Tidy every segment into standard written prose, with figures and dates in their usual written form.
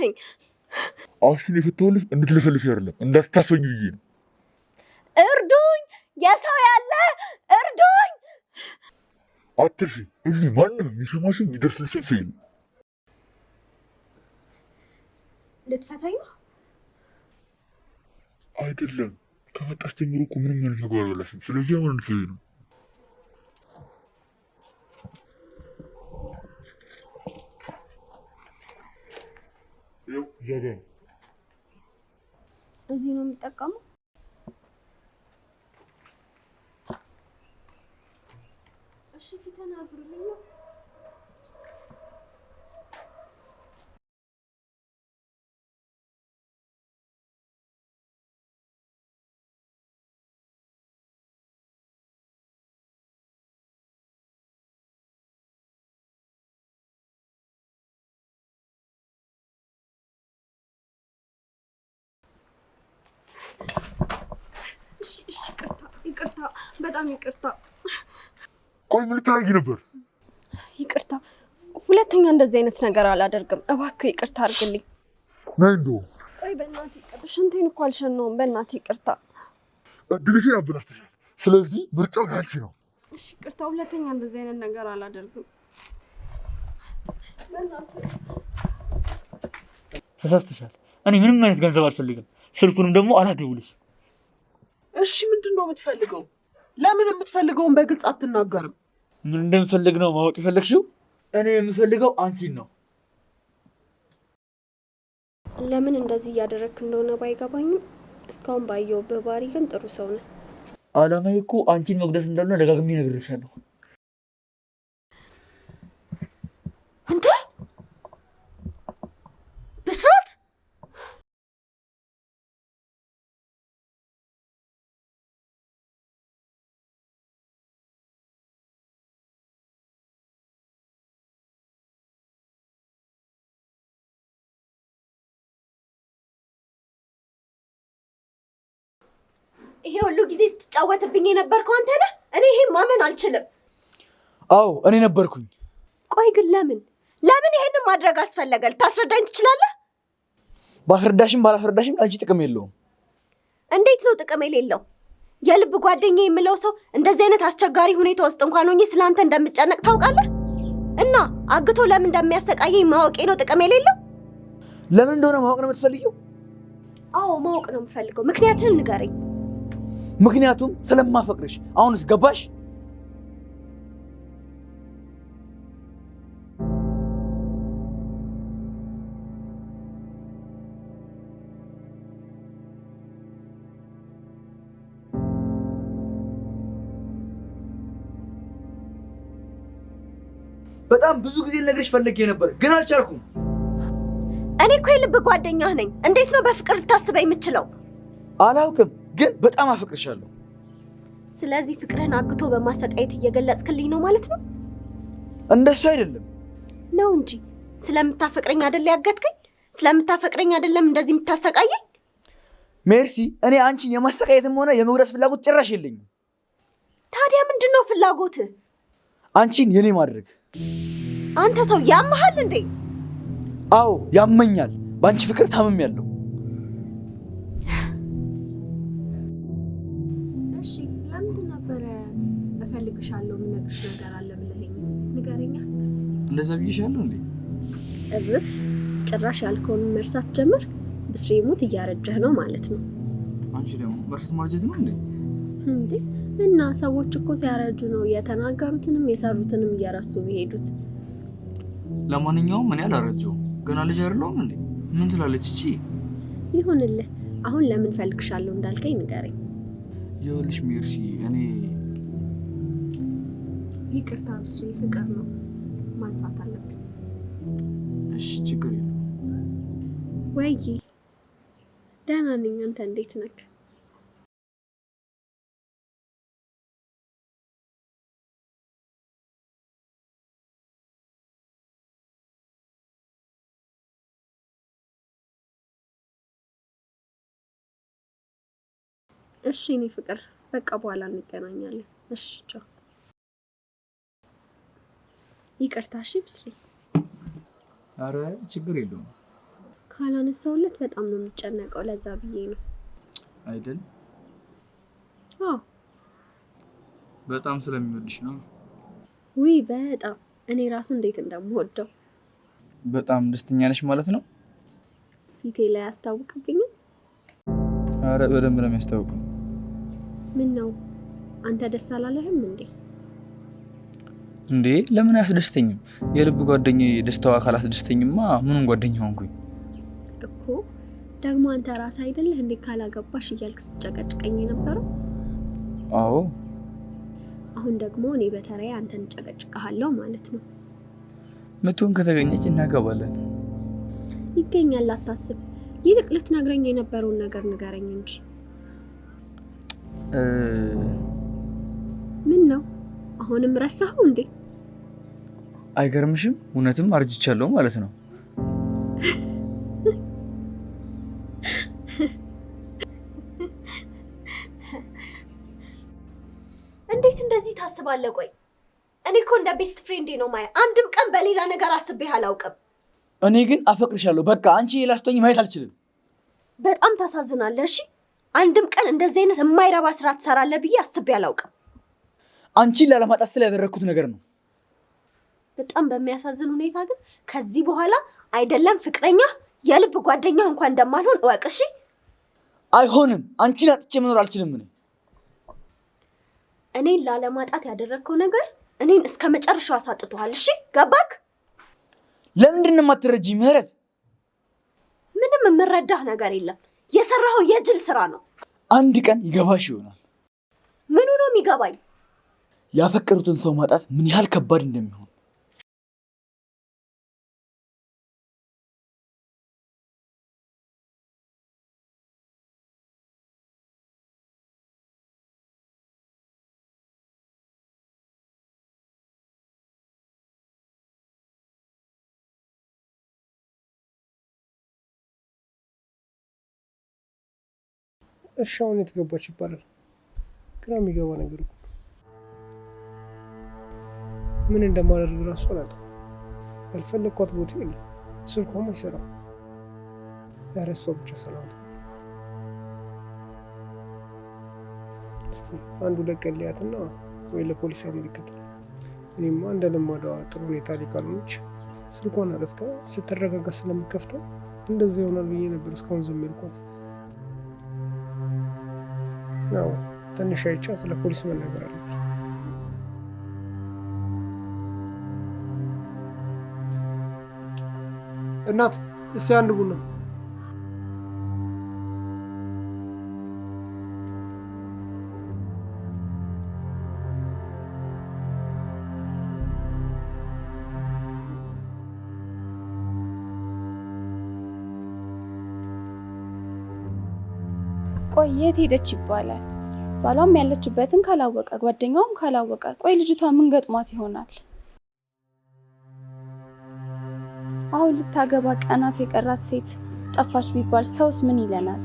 ፈታኸኝ? አሽን የፈታሁልሽ እንድትለፈልሽ አይደለም እንዳትታፈኝ ብዬ ነው። እርዱኝ! የሰው ያለ እርዱኝ! አትርሺ፣ እዚህ ማንም የሚሰማሽም የሚደርስልሽም ሰው የለም። ልትፈታኝ ነው? አይደለም፣ ከመጣሽ ጀምሮ እኮ ምንም አይነት ነገር አልበላሽም። ስለዚህ አሁን እንድትለይ ነው። ያው ዘጋ እዚህ ነው የሚጠቀመው። እሺ ፊትን አዙርልኝ ነው። ይቅርታ፣ በጣም ይቅርታ። ቆይ ምን ልታረጊ ነበር? ይቅርታ፣ ሁለተኛ እንደዚህ አይነት ነገር አላደርግም። እባክህ ይቅርታ አድርግልኝ። ነይ እንደውም። ቆይ በእናትህ ይቅርታ። ሽንቴን እኮ አልሸናውም። በእናትህ ይቅርታ። እድልሽን አበላሽተሻል። ስለዚህ ምርጫው ያንቺ ነው። እሺ ይቅርታ፣ ሁለተኛ እንደዚህ አይነት ነገር አላደርግም። በእናትህ ተሳስተሻል። እኔ ምንም አይነት ገንዘብ አልፈልግም። ስልኩንም ደግሞ አላደውልሽ። እሺ ምንድን ነው የምትፈልገው? ለምን የምትፈልገውን በግልጽ አትናገርም? ምን እንደምፈልግ ነው ማወቅ የፈለግሽው? እኔ የምፈልገው አንቺን ነው። ለምን እንደዚህ እያደረግክ እንደሆነ ባይገባኝም እስካሁን ባየሁብህ ባህሪ ግን ጥሩ ሰው ነህ። አላማዬ እኮ አንቺን መጉዳት እንዳልሆነ ደጋግሜ እነግርሻለሁ። እንዴ ብስራት! ይሄ ሁሉ ጊዜ ስትጫወትብኝ የነበርከው አንተ ነህ? እኔ ይሄን ማመን አልችልም። አዎ እኔ ነበርኩኝ። ቆይ ግን ለምን ይሄንን ማድረግ አስፈለገ? ልታስረዳኝ ትችላለህ? ባስረዳሽም ባላስረዳሽም አንቺ ጥቅም የለውም። እንዴት ነው ጥቅም የሌለው? የልብ ጓደኛ የምለው ሰው እንደዚህ አይነት አስቸጋሪ ሁኔታ ውስጥ እንኳን ሆኜ ስለአንተ እንደምጨነቅ ታውቃለህ? እና አግቶ ለምን እንደሚያሰቃየኝ ማወቄ ነው ጥቅም የሌለው? ለምን እንደሆነ ማወቅ ነው የምትፈልጊው? አዎ ማወቅ ነው የምፈልገው። ምክንያትህን ንገረኝ። ምክንያቱም ስለማፈቅርሽ። አሁንስ ገባሽ? በጣም ብዙ ጊዜ ልነግርሽ ፈልጌ ነበር ግን አልቻልኩም። እኔ እኮ የልብ ጓደኛህ ነኝ። እንዴት ነው በፍቅር ልታስበኝ የምችለው? አላውቅም ግን በጣም አፈቅርሻለሁ። ስለዚህ ፍቅርህን አግቶ በማሰቃየት እየገለጽክልኝ ነው ማለት ነው? እንደሱ አይደለም ነው እንጂ። ስለምታፈቅረኝ አይደል ያገትከኝ? ስለምታፈቅረኝ አይደለም እንደዚህ የምታሰቃየኝ? ሜርሲ፣ እኔ አንቺን የማሰቃየትም ሆነ የመጉዳት ፍላጎት ጭራሽ የለኝም። ታዲያ ምንድነው ፍላጎትህ? አንቺን የኔ ማድረግ። አንተ ሰው ያመሃል እንዴ? አዎ ያመኛል። በአንቺ ፍቅር ታምሜያለሁ። እሺ ለምንድን ነበረ እፈልግሻለሁ የምነግርሽ ነገር አለ ብለኸኝ ንገረኛ። እንደዛ ብዬሻለሁ እንዴ? እርፍ! ጭራሽ ያልከውን መርሳት ጀመር። ብስሬ ሙት እያረጀህ ነው ማለት ነው። አንቺ ደግሞ መርሳት ማርጀት ነው እንዴ? እንዴ እና ሰዎች እኮ ሲያረጁ ነው የተናገሩትንም የሰሩትንም እየረሱ ቢሄዱት። ለማንኛውም እኔ አላረጀሁም። ገና ልጅ አይደለሁም እንዴ? ምን ትላለች እቺ? ይሁንልህ። አሁን ለምን ፈልግሻለሁ እንዳልከኝ ንገረኝ። ይኸውልሽ ሜርሲ፣ እኔ ይቅርታ ብስሬ፣ ፍቅር ነው ማንሳት አለብኝ። እሺ ችግር የለም። ወይ ደህና ነኝ። አንተ እንዴት ነህ? እሺ እኔ ፍቅር፣ በቃ በኋላ እንገናኛለን። እሺ ቻው። ይቅርታ። እሺ ብስሬ። አረ ችግር የለውም። ካላነሳውለት በጣም ነው የሚጨነቀው። ለዛ ብዬ ነው አይደል? አዎ በጣም ስለሚወድሽ ነው። ውይ በጣም እኔ ራሱ እንዴት እንደምወደው። በጣም ደስተኛ ነሽ ማለት ነው? ፊቴ ላይ አስታውቅብኝ? አረ በደንብ ነው የሚያስታውቀው። ምን ነው አንተ ደስ አላለህም እንዴ? እንዴ ለምን አያስደስተኝም? የልብ ጓደኛዬ ደስታው አካላት ደስተኝማ ምኑን ጓደኛ ሆንኩኝ እኮ። ደግሞ አንተ ራስህ አይደለህ እንዴ ካላገባሽ እያልክ ስትጨቀጭቀኝ የነበረው? አዎ። አሁን ደግሞ እኔ በተራዬ አንተን ጨቀጭቀሃለሁ ማለት ነው። ምቱን ከተገኘች እናገባለን። ይገኛል አታስብ። ይልቅ ልትነግረኝ የነበረውን ነገር ንገረኝ እንጂ። ምን ነው አሁንም ረሳኸው እንዴ? አይገርምሽም? እውነትም አርጅቻለሁ ማለት ነው። እንዴት እንደዚህ ታስባለህ? ቆይ እኔ እኮ እንደ ቤስት ፍሬንዴ ነው ማየ። አንድም ቀን በሌላ ነገር አስቤህ አላውቅም። እኔ ግን አፈቅርሻለሁ። በቃ አንቺ የላሽቶኝ ማየት አልችልም። በጣም ታሳዝናለህ። እሺ አንድም ቀን እንደዚህ አይነት የማይረባ ስራ ትሰራለህ ብዬ አስቤ አላውቅም። አንቺን ላለማጣት ስለ ያደረኩት ነገር ነው። በጣም በሚያሳዝን ሁኔታ ግን ከዚህ በኋላ አይደለም ፍቅረኛ የልብ ጓደኛ እንኳን እንደማልሆን እወቅ። እሺ አይሆንም። አንቺን አጥቼ መኖር አልችልም። እኔን ላለማጣት ያደረግከው ነገር እኔን እስከ መጨረሻው አሳጥቷል። እሺ ገባክ? ለምንድን ነው የማትረጂኝ ምህረት? ምንም የምረዳህ ነገር የለም። የሰራኸው የጅል ስራ ነው። አንድ ቀን ይገባሽ ይሆናል። ምኑ ነው የሚገባኝ? ያፈቀሩትን ሰው ማጣት ምን ያህል ከባድ እንደሚሆን። እሺ አሁን የተገባች ይባላል። ግራ የሚገባ ነገር እኮ ምን እንደማደርግ እራሱ አላውቅም። ያልፈለግኳት ቦታ የለም። ስልኳም አይሰራም። ኧረ እሷ ብቻ ሰላም። እስቲ አንዱ ለቀን ሊያትና ወይ ለፖሊስ አመልክት። እኔማ እንደ ልማዷ ጥሩ ሁኔታ ላይ ካልሆነች ስልኳን አጠፍታ ስትረጋጋ ስለምከፍተው እንደዛ ይሆናል ብዬ ነበር እስካሁን ዝም ያልኳት። ያው ትንሽ አይቻ ስለ ፖሊስ መናገር አለብኝ። እናት እስቲ አንድ ቡና። ቆይ የት ሄደች ይባላል? ባሏም ያለችበትን ካላወቀ ጓደኛውም ካላወቀ፣ ቆይ ልጅቷ ምን ገጥሟት ይሆናል? አሁን ልታገባ ቀናት የቀራት ሴት ጠፋች ቢባል ሰውስ ምን ይለናል?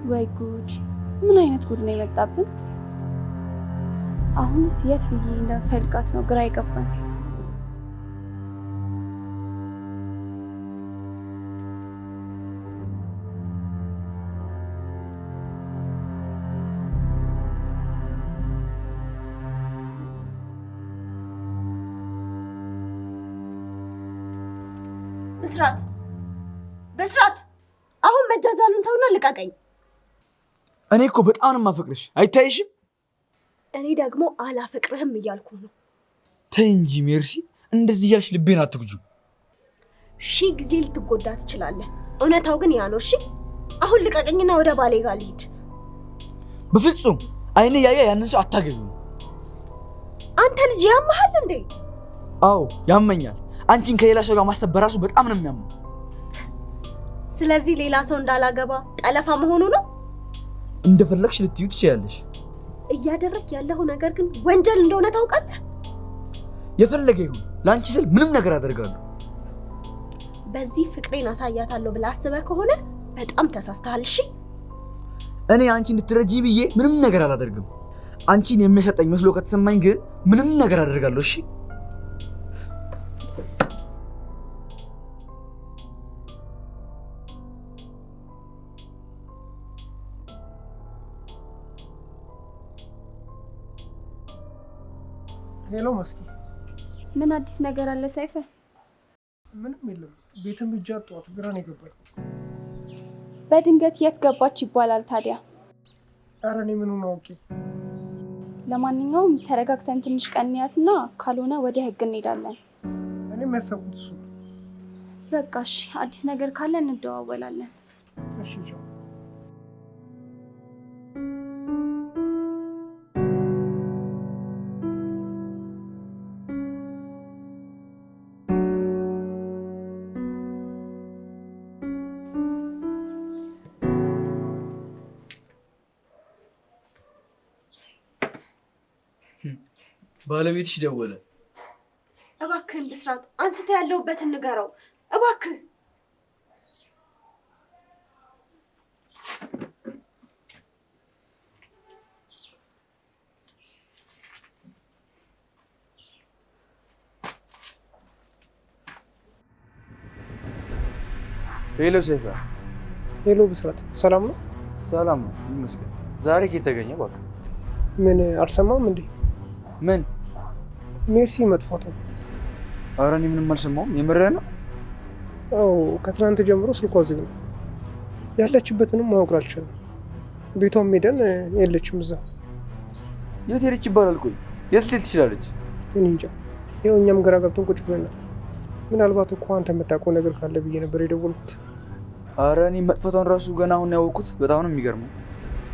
ወይ ጉድ! ምን አይነት ጉድ ነው የመጣብን? አሁንስ የት ብዬ እንደምፈልጋት ነው ግራ ይገባኝ። በስራት አሁን መጃጃሉን ተውና ልቀቀኝ። እኔ እኮ በጣም ነው የማፈቅርሽ፣ አይታይሽም? እኔ ደግሞ አላፈቅርህም እያልኩ ነው። ተይ እንጂ ሜርሲ፣ እንደዚህ እያልሽ ልቤን አትጉጁ። ሺህ ጊዜ ልትጎዳ ትችላለህ፣ እውነታው ግን ያ ነው። እሺ አሁን ልቀቀኝና ወደ ባሌ ጋር ልሂድ። በፍጹም አይኔ ያያ ያንን ሰው አታገቢው። አንተ ልጅ ያመሃል እንዴ? አዎ ያመኛል። አንቺን ከሌላ ሰው ጋር ማሰብ በራሱ በጣም ነው የሚያመው። ስለዚህ ሌላ ሰው እንዳላገባ ጠለፋ መሆኑ ነው? እንደፈለግሽ ልትዩ ትችያለሽ። እያደረክ ያለው ነገር ግን ወንጀል እንደሆነ ታውቃለህ። የፈለገ ይሁን ለአንቺ ስል ምንም ነገር አደርጋለሁ። በዚህ ፍቅሬን አሳያታለሁ ብለህ አስበህ ከሆነ በጣም ተሳስተሃል። እሺ እኔ አንቺ እንድትረጂ ብዬ ምንም ነገር አላደርግም። አንቺን የሚሰጠኝ መስሎ ከተሰማኝ ግን ምንም ነገር አደርጋለሁ። እሺ ሄሎ መስኪ። ምን አዲስ ነገር አለ ሰይፈ? ምንም የለም። ቤትም ብቻ አጥቷት ግራ ነው የገባኝ። በድንገት የት ገባች ይባላል ታዲያ? ኧረ እኔ ምኑን አውቄ። ለማንኛውም ተረጋግተን ትንሽ ቀን እንያዝና ካልሆነ ወደ ህግ እንሄዳለን። እኔም ያሰብኩት እሱ። በቃ እሺ፣ አዲስ ነገር ካለ እንደዋወላለን። እሺ ቻው። ባለቤትሽ ደወለ። እባክህን ብስራት አንስተህ ያለሁበትን ንገረው እባክህ። ሄሎ ሰይፈ። ሄሎ ብስራት፣ ሰላም ነው? ሰላም ነው ይመስገን። ዛሬ ከየት ተገኘ እባክህ? ምን አልሰማም እንዴ? ምን? ሜርሲ መጥፋቷ። ኧረ እኔ ምንም አልሰማሁም። የምርህን ነው? አዎ፣ ከትናንት ጀምሮ ስልኳ ዝግ ነው። ያለችበትንም ማወቅ አልቻልንም። ቤቷም ሄደን የለችም እዛ። የት ሄደች ይባላል? ቆይ የት ልትሄድ ትችላለች? እኔ እንጃ። ይኸው እኛም ግራ ገብቶን ቁጭ ብለናል። ምናልባት እኮ አንተ የምታውቀው ነገር ካለ ብዬ ነበር የደወልኩት። ኧረ እኔ መጥፋቷን ራሱ ገና አሁን ያወቅኩት። በጣም ነው የሚገርመው።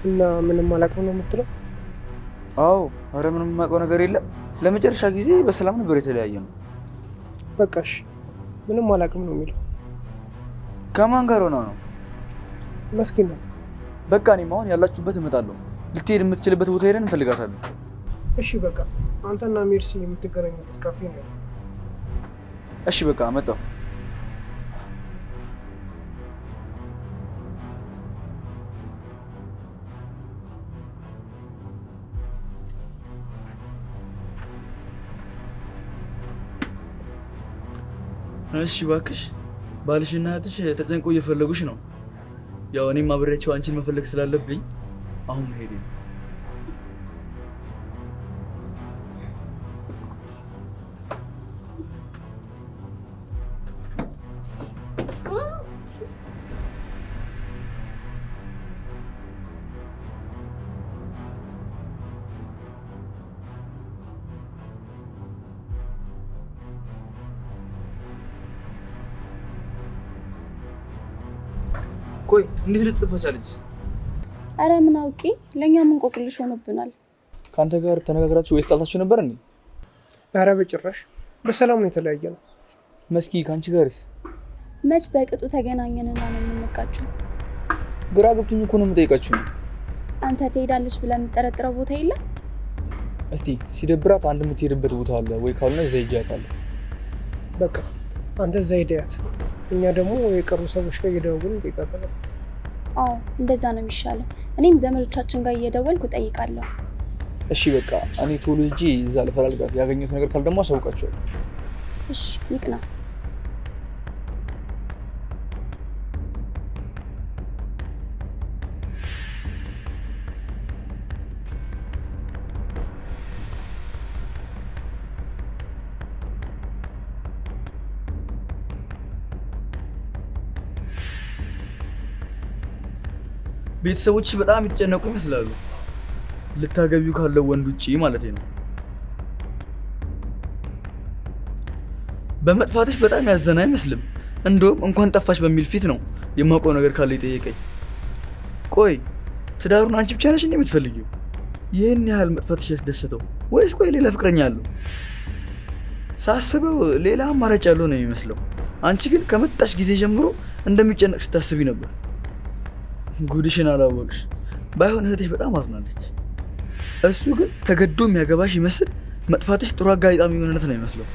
እና ምንም አላውቅም ነው የምትለው? አዎ። ኧረ ምንም የማውቀው ነገር የለም። ለመጨረሻ ጊዜ በሰላም ነበር የተለያየ ነው። በቃ እሺ፣ ምንም አላውቅም ነው የሚለው። ከማን ጋር ሆና ነው? መስኪን ናት። በቃ እኔም አሁን ያላችሁበት እመጣለሁ። ልትሄድ የምትችልበት ቦታ ሄደን እንፈልጋታለን። እሺ በቃ አንተና ሜርሲ የምትገናኙበት ካፌ ነው። እሺ በቃ መጣሁ። እሺ እባክሽ፣ ባልሽና እህትሽ ተጨንቆ እየፈለጉሽ ነው። ያው እኔም አብሬያቸው አንቺን መፈለግ ስላለብኝ አሁን መሄዴ ነው። ቆይ እንዴት ልትጠፋ ቻለች? አረ ምን አውቄ፣ ለኛ ምን ቆቅልሽ ሆኖብናል። ካንተ ጋር ተነጋግራችሁ ወይ ተጣልታችሁ ነበር እንዴ? ኧረ በጭራሽ በሰላም ነው የተለያየ ነው። መስኪ ካንቺ ጋርስ? መች በቅጡ ተገናኘንና ነው የምንቃቸው? ግራ ገብቶኝ እኮ ነው የምጠይቃችሁ። አንተ ትሄዳለች ብለህ የምጠረጥረው ቦታ የለም? እስቲ ሲደብራት አንድ የምትሄድበት ቦታ አለ ወይ? ካልሆነ እዛ ይጃታለሁ። በቃ አንተ እዛ ሄደያት፣ እኛ ደግሞ የቀሩ ሰዎች ጋር እየደወልን እንጠይቃታለን። አዎ እንደዛ ነው የሚሻለው። እኔም ዘመዶቻችን ጋር እየደወልኩ እጠይቃለሁ። እሺ በቃ እኔ ቶሎ ሂጂ እዛ ልፈላልጋት። ያገኘሁት ነገር ካለ ደግሞ አሳውቃቸዋለሁ። እሺ ይቅና። ቤተሰቦችሽ በጣም የተጨነቁ ይመስላሉ። ልታገቢው ካለው ወንድ ውጪ ማለት ነው። በመጥፋትሽ በጣም ያዘነ አይመስልም። እንደውም እንኳን ጠፋሽ በሚል ፊት ነው የማውቀው ነገር ካለ የጠየቀኝ። ቆይ ትዳሩን አንቺ ብቻ ነሽ እንዴ የምትፈልጊው? ይህን ያህል መጥፋትሽ ያስደሰተው ወይስ ቆይ ሌላ ፍቅረኛ አለው? ሳስበው ሌላ አማራጭ ያለው ነው የሚመስለው። አንቺ ግን ከመጣሽ ጊዜ ጀምሮ እንደሚጨነቅ ስታስቢ ነበር። ጉድሽን አላወቅሽ። ባይሆን እህትሽ በጣም አዝናለች። እሱ ግን ተገዶ የሚያገባሽ ይመስል መጥፋትሽ ጥሩ አጋጣሚ የሆነነት ነው የሚመስለው።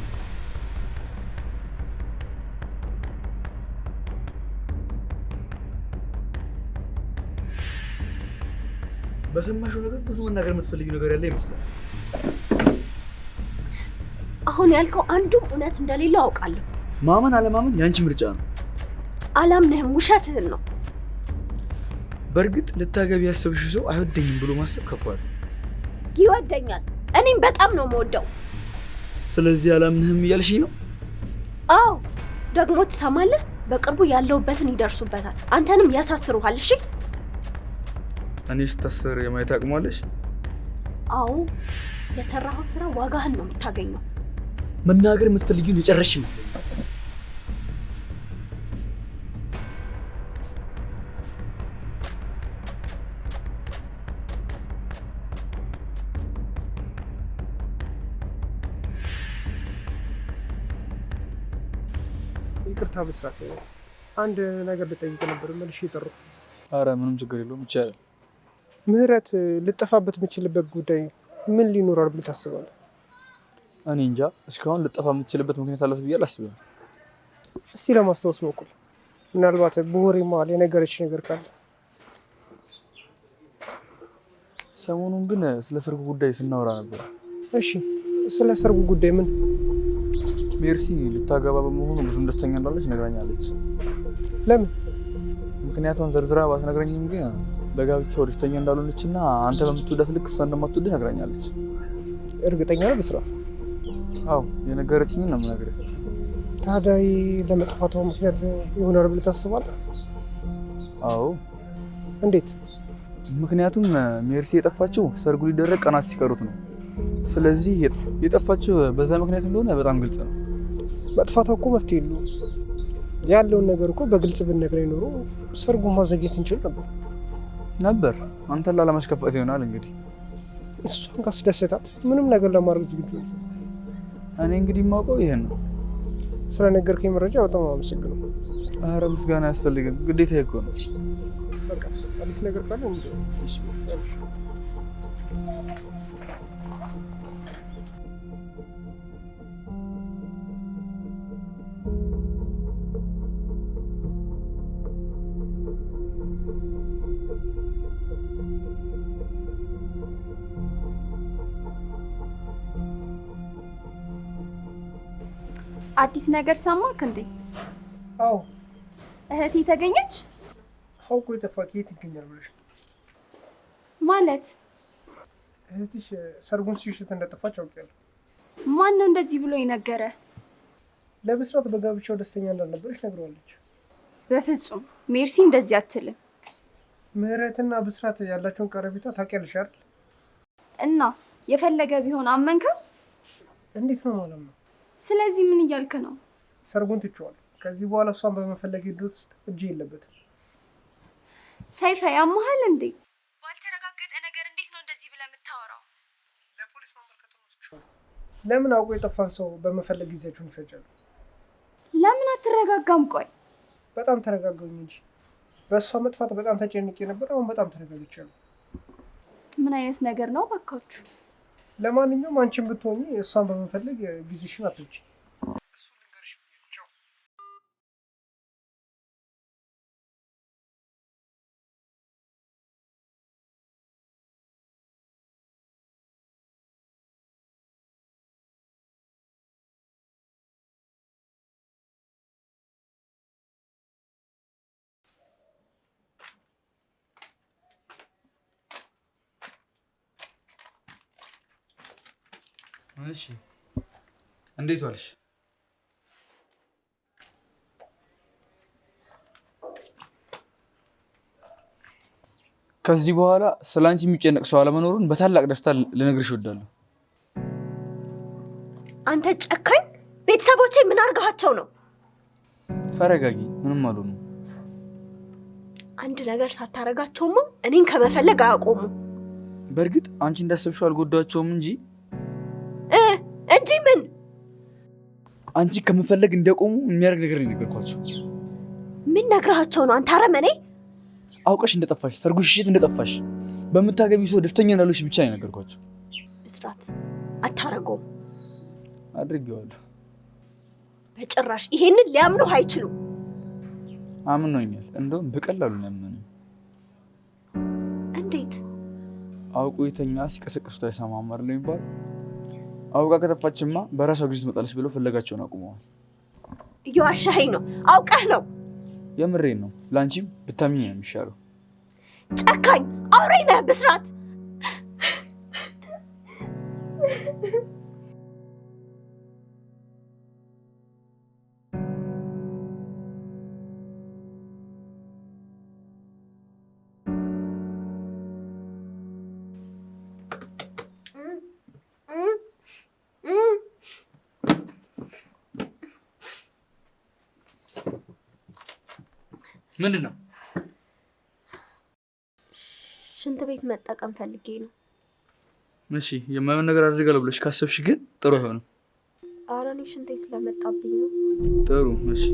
በሰማሽው ነገር ብዙ መናገር የምትፈልጊው ነገር ያለ ይመስላል። አሁን ያልከው አንዱም እውነት እንደሌለው አውቃለሁ። ማመን አለማመን ያንቺ ምርጫ ነው። አላምንህም፣ ውሸትህን ነው። በእርግጥ ልታገቢ ያሰብሽው ሰው አይወደኝም ብሎ ማሰብ ከባድ። ይወደኛል። እኔም በጣም ነው የምወደው። ስለዚህ አላምንህም እያልሽኝ ነው? አዎ ደግሞ ትሰማለህ? በቅርቡ ያለውበትን ይደርሱበታል፣ አንተንም ያሳስሩሃል። እሺ እኔ ስታሰር የማየት አቅሟለሽ? አዎ ለሰራኸው ስራ ዋጋህን ነው የምታገኘው። መናገር የምትፈልጊውን የጨረሽ ነው። ይቅርታ ብስራት፣ አንድ ነገር ልጠይቅ ነበር መልሼ የጠራሁት። አረ ምንም ችግር የለውም ይቻላል። ምህረት ልጠፋበት የምችልበት ጉዳይ ምን ሊኖራል ብለህ ታስባለህ? እኔ እንጃ እስካሁን ልጠፋ የምትችልበት ምክንያት አላት ብዬ አላስብም። እስቲ ለማስታወስ ሞክር፣ ምናልባት በወሬ መሀል የነገረች ነገር ካለ። ሰሞኑን ግን ስለ ሰርጉ ጉዳይ ስናወራ ነበር። እሺ ስለ ሰርጉ ጉዳይ ምን? ሜርሲ ልታገባ በመሆኑ ብዙም ደስተኛ እንዳለች ነግራኛለች። ለምን? ምክንያቱም ዘርዝራ ባትነግረኝም ግን በጋብቻው ደስተኛ እንዳልሆነች እና አንተ በምትወዳት ልክ እሷ እንደማትወድህ ነግራኛለች። እርግጠኛ ነው ብስራት? አዎ የነገረችኝን ነው የምነግርህ። ታዲያ ለመጥፋቷ ምክንያት ይሆናል ብለህ ታስባለህ? አዎ። እንዴት? ምክንያቱም ሜርሲ የጠፋችው ሰርጉ ሊደረግ ቀናት ሲቀሩት ነው። ስለዚህ የጠፋችው በዛ ምክንያት እንደሆነ በጣም ግልጽ ነው። መጥፋቷ እኮ መፍትሄ የለውም። ያለውን ነገር እኮ በግልጽ ብትነግረኝ ኖሮ ሰርጉን ማዘግየት እንችል ነበር። አንተን ላለማስከፋት ይሆናል እንግዲህ። እሷን ካስደሰታት ምንም ነገር ለማድረግ ዝግጁ ነው። እኔ እንግዲህ የማውቀው ይሄን ነው። ስለነገርከኝ መረጃ በጣም አመሰግናለሁ። ኧረ ምስጋና አያስፈልግም፣ ግዴታ እኮ ነው። በቃ አዲስ ነገር ካለ አዲስ ነገር ሰማክ እንዴ? አዎ እህቴ ተገኘች። አውቆ የጠፋ ከየት ይገኛል ብለሽ ማለት? እህትሽ ሰርጉን ሲሽት እንደጠፋች አውቄያለሁ። ማን ነው እንደዚህ ብሎ የነገረ? ለብስራት በጋብቻው ደስተኛ እንዳልነበረች ነግረዋለች። በፍጹም ሜርሲ እንደዚህ አትልም። ምህረትና ብስራት ያላቸውን ቀረቤታ ታውቂያለሽ አይደል? እና የፈለገ ቢሆን አመንከው? እንዴት ነው ማለት ነው? ስለዚህ ምን እያልክ ነው? ሰርጉን ትቼዋለሁ። ከዚህ በኋላ እሷን በመፈለግ ሂደት ውስጥ እጄ የለበትም። ሰይፈ ያመሃል እንዴ? ባልተረጋገጠ ነገር እንዴት ነው እንደዚህ ብለህ የምታወራው? ለፖሊስ ማመልከት ነው። ለምን አውቆ የጠፋን ሰው በመፈለግ ጊዜያችሁን ይፈጃሉ? ለምን አትረጋጋም? ቆይ በጣም ተረጋጋኝ እንጂ በእሷ መጥፋት በጣም ተጨንቄ ነበር። አሁን በጣም ተረጋግቻለሁ። ምን አይነት ነገር ነው ባካችሁ? ለማንኛውም አንቺን ብትሆኚ እሷን በመፈለግ ጊዜሽን አትውጪ። እሱ ልንገርሽ ብቻው። እሺ እንዴት ዋልሽ? ከዚህ በኋላ ስላንቺ የሚጨነቅ ሰው አለመኖሩን በታላቅ ደስታ ልነግርሽ እወዳለሁ። አንተ ጨካኝ! ቤተሰቦቼ ምን አርጋቸው ነው? ተረጋጊ፣ ምንም አልሆኑም። አንድ ነገር ሳታረጋቸውማ እኔን ከመፈለግ አያቆሙም። በእርግጥ አንቺ እንዳሰብሽው አልጎዳቸውም እንጂ ምን አንቺ ከመፈለግ እንደቆሙ የሚያደርግ ነገር ነው የነገርኳቸው። ምን ነግራቸው ነው? አንተ አረመኔ! አውቀሽ እንደጠፋሽ፣ ሰርጉሽ ሽሽት እንደጠፋሽ፣ በምታገቢው ሰው ደስተኛ እንዳለሽ ብቻ ነው የነገርኳቸው። ብስራት አታረገውም። አድርጌዋለሁ። በጭራሽ ይሄንን ሊያምኑ አይችሉም። አምነውኛል። እንደውም በቀላሉ ነው ያመኑኝ። እንዴት? አውቆ የተኛ ሲቀሰቅሱት አይሰማም አይደል የሚባለው? አውቃ ከጠፋችማ በራሷ ጊዜ ትመጣለች ብለው ፍለጋቸውን አቁመዋል። እየዋሻኸኝ ነው። አውቀህ ነው። የምሬን ነው። ለአንቺም ብታሚኝ ነው የሚሻለው። ጨካኝ አውሬ ነህ ብስራት። ምንድን ነው? ሽንት ቤት መጠቀም ፈልጌ ነው። እሺ የማይሆን ነገር አድርጋለሁ ብለሽ ካሰብሽ ግን ጥሩ አይሆንም። ኧረ እኔ ሽንቴ ስለመጣብኝ ነው። ጥሩ እሺ።